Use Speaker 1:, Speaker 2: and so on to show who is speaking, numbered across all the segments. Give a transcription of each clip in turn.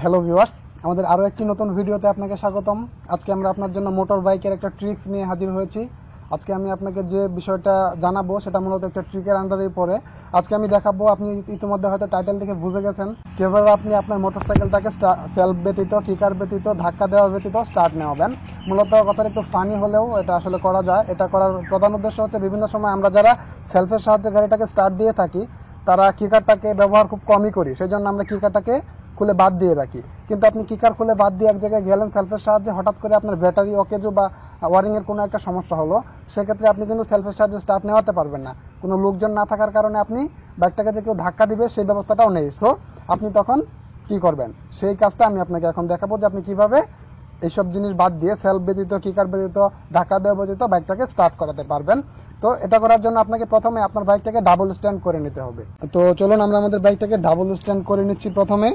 Speaker 1: Hello viewers, আমাদের আরও একটি নতুন ভিডিওতে আপনাকে স্বাগতম। আজকে আমরা আপনার জন্য মোটর বাইকের একটা ট্রিক্স নিয়ে হাজির হয়েছি। আজকে আমি আপনাকে যে বিষয়টা জানাবো সেটা মূলত একটা ট্রিকের আন্ডারেই পড়ে। আজকে আমি দেখাবো, আপনি ইতিমধ্যে হয়তো টাইটেল থেকে বুঝে গেছেন, কীভাবে আপনি আপনার মোটরসাইকেলটাকে সেলফ ব্যতীত, কিকার ব্যতীত, ধাক্কা দেওয়া ব্যতীত স্টার্ট নেওয়াবেন। মূলত কথাটা একটু ফানি হলেও এটা আসলে করা যায়। এটা করার প্রধান উদ্দেশ্য হচ্ছে, বিভিন্ন সময় আমরা যারা সেলফের সাহায্যে গাড়িটাকে স্টার্ট দিয়ে থাকি তারা কিকারটাকে ব্যবহার খুব কমই করি, সেই জন্য আমরা কিকারটাকে খুলে বাদ দিয়ে রাখি। কিন্তু আপনি কিকার খুলে বাদ দিয়ে এক জায়গায় গেলেন সেলফের সাহায্যে, হঠাৎ করে আপনার ব্যাটারি অকেজো বা ওয়ারিংয়ের কোনো একটা সমস্যা হলো, সেক্ষেত্রে আপনি কিন্তু সেলফের সাহায্যে স্টার্ট নেওয়াতে পারবেন না। কোনো লোকজন না থাকার কারণে আপনি বাইকটাকে যে কেউ ধাক্কা দিবে সেই ব্যবস্থাটাও নেই। সো আপনি তখন কি করবেন, সেই কাজটা আমি আপনাকে এখন দেখাবো, যে আপনি কিভাবে এইসব জিনিস বাদ দিয়ে সেলফ ব্যতীত, কিকার ব্যতীত, ধাক্কা দেওয়া ব্যতীত বাইকটাকে স্টার্ট করাতে পারবেন। তো এটা করার জন্য আপনাকে প্রথমে আপনার বাইকটাকে ডাবল স্ট্যান্ড করে নিতে হবে। তো চলুন আমরা আমাদের বাইকটাকে ডাবল স্ট্যান্ড করে নিচ্ছি। প্রথমে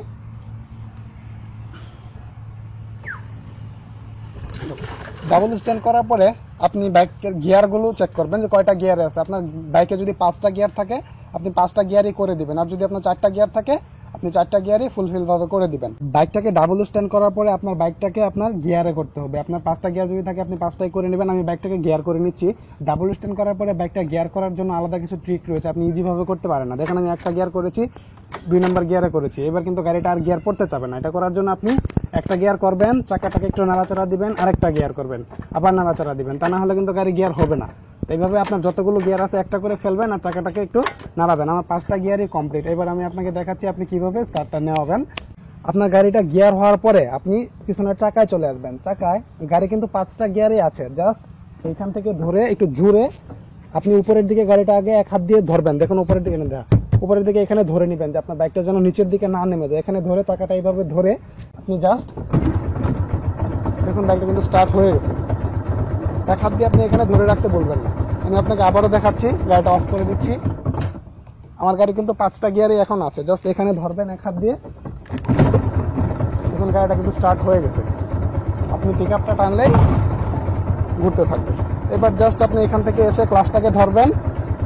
Speaker 1: ডাবল স্ট্যান্ড করার পরে আপনি বাইকের গিয়ারগুলো চেক করবেন যে কয়টা গিয়ার আছে। আপনার বাইকে যদি 5টা গিয়ার থাকে আপনি 5টা গিয়ারই করে দিবেন, আর যদি আপনার 4টা গিয়ার থাকে আপনি 4টা গিয়ারই ফুলফিল ভাবে করে দিবেন। বাইকটাকে ডাবল স্ট্যান্ড করার পরে আপনার বাইকটাকে আপনার গিয়ারে করতে হবে। আপনার 5টা গিয়ার যদি থাকে আপনি 5টাই করে নেবেন। আমি বাইকটাকে গিয়ার করে নিচ্ছি। ডাবল স্ট্যান্ড করার পরে বাইকটা গিয়ার করার জন্য আলাদা কিছু ট্রিক রয়েছে, আপনি ইজিভাবে করতে পারেন না। দেখেন আমি একটা গিয়ার করেছি, 2 নম্বর গিয়ারে করেছি। এবার কিন্তু গাড়িটা আর গিয়ার পড়তে চাবে না। এটা করার জন্য আপনি একটা গিয়ার করবেন, চাকাটাকে একটু নাড়াচাড়া দিবেন, আরেকটা গিয়ার করবেন, আবার নাড়াচাড়া দিবেন। তা না হলে কিন্তু গাড়ি গিয়ার হবে না। এইভাবে আপনার যতগুলো গিয়ার আছে একটা করে ফেলবেন আর চাকাটাকে একটু নাড়াবেন। আমার 5টা গিয়ারই কমপ্লিট। এবার আমি আপনাকে দেখাচ্ছি আপনি কিভাবে স্টার্টটা নেওয়াবেন। আপনার গাড়িটা গিয়ার হওয়ার পরে আপনি পিছনের চাকায় চলে আসবেন। চাকায় গাড়ি কিন্তু 5টা গিয়ারই আছে, জাস্ট এইখান থেকে ধরে একটু জুড়ে আপনি উপরের দিকে গাড়িটা আগে এক হাত দিয়ে ধরবেন। দেখুন উপরের দিকে উপরের দিকে এখানে ধরে নেবেন, যে আপনার বাইকটা যেন নিচের দিকে না নেমে যায়। এখানে ধরে চাকাটা এইভাবে ধরে আপনি জাস্ট দেখুন বাইকটা কিন্তু স্টার্ট হয়ে গেছে। এক হাত দিয়ে আপনি এখানে ধরে রাখতে বলবেন না। আমি আপনাকে আবারও দেখাচ্ছি, গাড়িটা অফ করে দিচ্ছি। আমার গাড়ি কিন্তু 5টা গিয়ারই এখন আছে, জাস্ট এখানে ধরবেন এক হাত দিয়ে। দেখুন গাড়িটা কিন্তু স্টার্ট হয়ে গেছে। আপনি পিক আপটা টানলেই ঘুরতে থাকবে। এবার জাস্ট আপনি এখান থেকে এসে ক্লাসটাকে ধরবেন,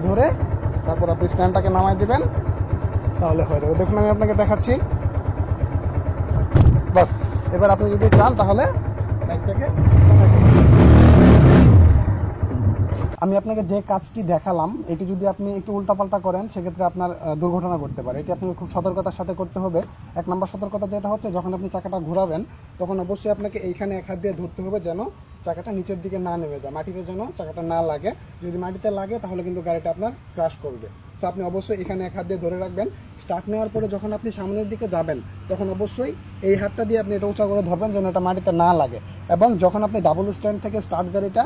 Speaker 1: ধরে তারপর আপনি স্ট্যান্ডটাকে নামাই দিবেন, তাহলে হয়ে যাবে। দেখুন আমি আপনাকে দেখাচ্ছি, বাস। এবার আপনি যদি চান তাহলে বাইকটাকে, আমি আপনাকে যে কাজটি দেখালাম এটি যদি আপনি একটু উল্টাপাল্টা করেন সেক্ষেত্রে আপনার দুর্ঘটনা ঘটতে পারে। এটি আপনাকে খুব সতর্কতার সাথে করতে হবে। 1 নম্বর সতর্কতা যেটা হচ্ছে, যখন আপনি চাকাটা ঘোরাবেন তখন অবশ্যই আপনাকে এইখানে এক হাত দিয়ে ধরতে হবে, যেন চাকাটা নিচের দিকে না নেমে যায়, মাটিতে যেন চাকাটা না লাগে। যদি মাটিতে লাগে তাহলে কিন্তু গাড়িটা আপনার ক্র্যাশ করবে। তো আপনি অবশ্যই এখানে এক হাত দিয়ে ধরে রাখবেন। স্টার্ট নেওয়ার পরে যখন আপনি সামনের দিকে যাবেন তখন অবশ্যই এই হাতটা দিয়ে আপনি এটা উঁচা করে ধরবেন যেন এটা মাটিতে না লাগে। এবং যখন আপনি ডাবল স্ট্যান্ড থেকে স্টার্ট গাড়িটা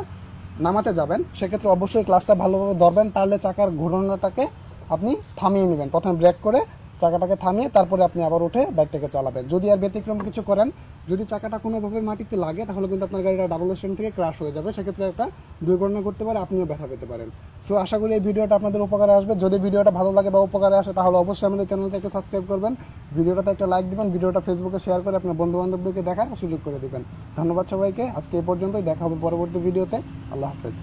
Speaker 1: নামাতে যাবেন সেক্ষেত্রে অবশ্যই ক্লাসটা ভালোভাবে ধরবেন, তাহলে চাকার ঘূর্ণনটাকে আপনি থামিয়ে নেবেন। প্রথমে ব্রেক করে চাকাটাকে থামিয়ে তারপরে আপনি আবার উঠে বাইকটাকে চালাবেন। যদি আর ব্যতিক্রম কিছু করেন, যদি চাকাটা কোনোভাবে মাটিতে লাগে তাহলে কিন্তু আপনার গাড়িটা ডাবল স্ট্যান্ড থেকে ক্র্যাশ হয়ে যাবে, সেক্ষেত্রে একটা দুর্ঘটনা করতে পারে, আপনিও ব্যথা পেতে পারেন। সো আশা করি এই ভিডিওটা আপনাদের উপকারে আসবে। যদি ভিডিওটা ভালো লাগে বা উপকারে আসে তাহলে অবশ্যই আমাদের চ্যানেলটাকে সাবস্ক্রাইব করবেন, ভিডিওটাতে একটা লাইক দিবেন, ভিডিওটা ফেসবুকে শেয়ার করে আপনার বন্ধু বান্ধবদেরকে দেখার সুযোগ করে দিবেন। ধন্যবাদ সবাইকে। আজকে এই পর্যন্তই, দেখা হবে পরবর্তী ভিডিওতে। আল্লাহ হাফেজ।